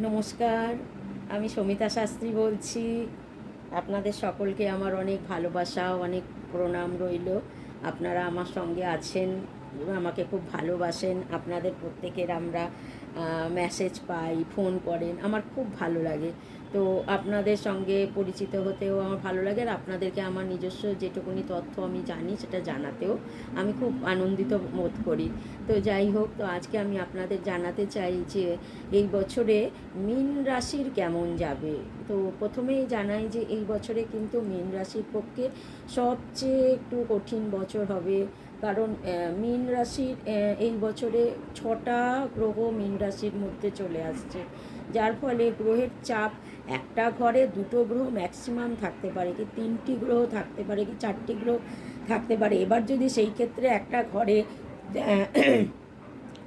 নমস্কার, আমি সমিতা শাস্ত্রী বলছি। আপনাদের সকলকে আমার অনেক ভালোবাসা, অনেক প্রণাম রইল। আপনারা আমার সঙ্গে আছেন, আমাকে খুব ভালোবাসেন। আপনাদের প্রত্যেকের আমরা মেসেজ পাই, ফোন করেন, আমার খুব ভালো লাগে। তো আপনাদের সঙ্গে পরিচিত হতেও আমার ভালো লাগে, আর আপনাদেরকে আমার নিজস্ব যেটুকুনি তথ্য আমি জানি সেটা জানাতেও আমি খুব আনন্দিত বোধ করি। তো যাই হোক, তো আজকে আমি আপনাদের জানাতে চাই যে এই বছরে মীন রাশির কেমন যাবে। তো প্রথমেই জানাই যে এই বছরে কিন্তু মীন রাশির পক্ষে সবচেয়ে একটু কঠিন বছর হবে। কারণ মীন রাশির এই বছরে 6টা গ্রহ মীন রাশির মধ্যে চলে আসছে, যার ফলে গ্রহের চাপ একটা ঘরে 2টো গ্রহ ম্যাক্সিমাম থাকতে পারে, কি 3টি গ্রহ থাকতে পারে, কি 4টি গ্রহ থাকতে পারে। এবার যদি সেই ক্ষেত্রে একটা ঘরে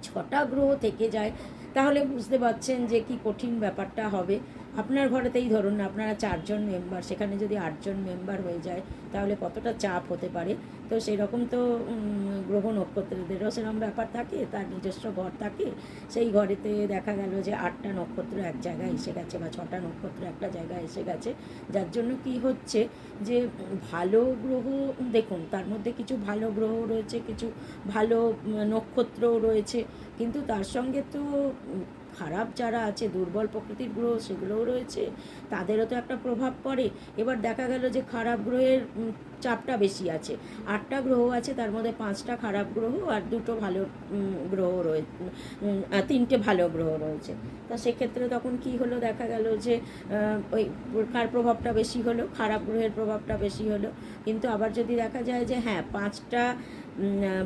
6টা গ্রহ থেকে যায়, তাহলে বুঝতে পারছেন যে কি কঠিন ব্যাপারটা হবে। আপনার ঘরেতেই ধরুন না, আপনারা 4জন মেম্বার, সেখানে যদি 8জন মেম্বার হয়ে যায় তাহলে কতটা চাপ হতে পারে। তো সেরকম তো গ্রহ নক্ষত্রদেরও সেরকম ব্যাপার থাকে, তার নিজস্ব ঘর থাকে। সেই ঘরেতে দেখা গেল যে 8টা নক্ষত্র এক জায়গায় এসে গেছে, বা 6টা নক্ষত্র একটা জায়গায় এসে গেছে, যার জন্য কি হচ্ছে যে ভালো গ্রহ, দেখুন তার মধ্যে কিছু ভালো গ্রহ রয়েছে, কিছু ভালো নক্ষত্রও রয়েছে, কিন্তু তার সঙ্গে তো খারাপ যারা আছে, দুর্বল প্রকৃতির গ্রহ, সেগুলোও রয়েছে, তাদেরও তো একটা প্রভাব পড়ে। এবার দেখা গেল যে খারাপ গ্রহের চাপটা বেশি আছে। 8টা গ্রহ আছে, তার মধ্যে 5টা খারাপ গ্রহ আর 2টো ভালো গ্রহ রয়েছে, 3টে ভালো গ্রহ রয়েছে। তা সেক্ষেত্রে তখন কি হলো, দেখা গেল যে ওই কার প্রভাবটা বেশি হলো, খারাপ গ্রহের প্রভাবটা বেশি হলো। কিন্তু আবার যদি দেখা যায় যে হ্যাঁ 5টা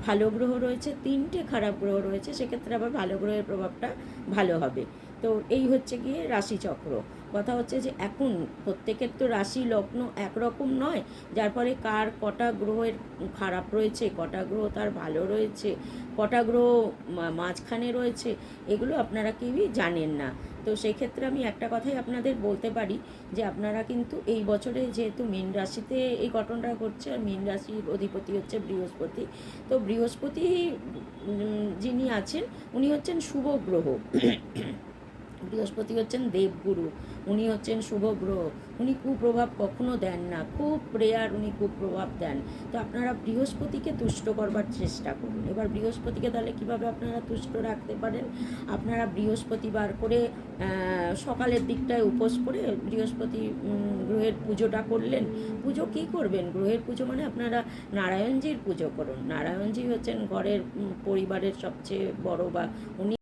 ভালো গ্রহ রয়েছে, 3টে খারাপ গ্রহ রয়েছে, সেক্ষেত্রে আবার ভালো গ্রহের প্রভাবটা ভালো হবে। তো এই হচ্ছে গিয়ে রাশিচক্র। কথা হচ্ছে যে এখন প্রত্যেকের তো রাশি লগ্ন একরকম নয়, যার ফলে কার কটা গ্রহের খারাপ রয়েছে, কটা গ্রহ তার ভালো রয়েছে, কটা গ্রহ মাঝখানে রয়েছে, এগুলো আপনারা কেউই জানেন না। তো সেই ক্ষেত্রে আমি একটা কথাই আপনাদের বলতে পারি যে আপনারা কিন্তু এই বছরে যেহেতু মীন রাশিতে এই ঘটনাটা ঘটছে, আর মীন রাশির অধিপতি হচ্ছে বৃহস্পতি। তো বৃহস্পতি যিনি আছেন উনি হচ্ছেন শুভ গ্রহ। বৃহস্পতি হচ্ছেন দেবগুরু, উনি হচ্ছেন শুভ গ্রহ। উনি কুপ্রভাব কখনো দেন না, খুব রেয়ার উনি কুপ্রভাব দেন। তো আপনারা বৃহস্পতিকে তুষ্ট করবার চেষ্টা করুন। এবার বৃহস্পতিকে তাহলে কীভাবে আপনারা তুষ্ট রাখতে পারেন, আপনারা বৃহস্পতিবার করে সকালের দিকটায় উপোস করে বৃহস্পতি গ্রহের পুজোটা করলেন। পুজো কী করবেন, গ্রহের পুজো মানে আপনারা নারায়ণজির পুজো করুন। নারায়ণজি হচ্ছেন ঘরের পরিবারের সবচেয়ে বড়, বা উনি